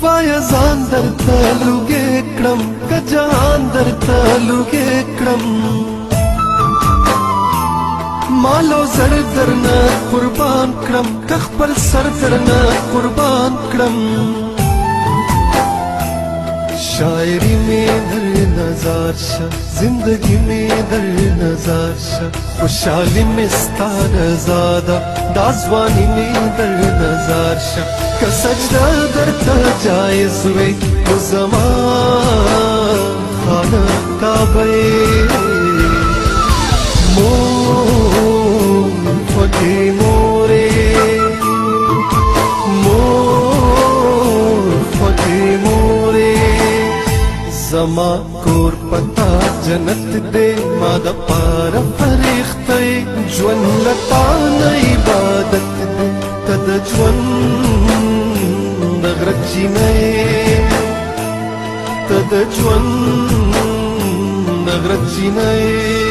وایا ځان درته لوګې کړم که جهان درته لوګې کړم مالو زر درنه قربان کړم که خپل سر درنه قربان کړم شاعری میں در نظر شا زندگی میں در نظر شا خوشحالی میں ستار زادا دازوانی میں در نظر شا که سجدہ در تا جائز وی و زمان خانہ کعبے مور فکی مورے مور فکی مورے زما کور پتا جنت دے ما د پاره فرښتې ژوند لتا نه عبادت دے ته د ژوند د غره چینې ته د ژوند د غره چینې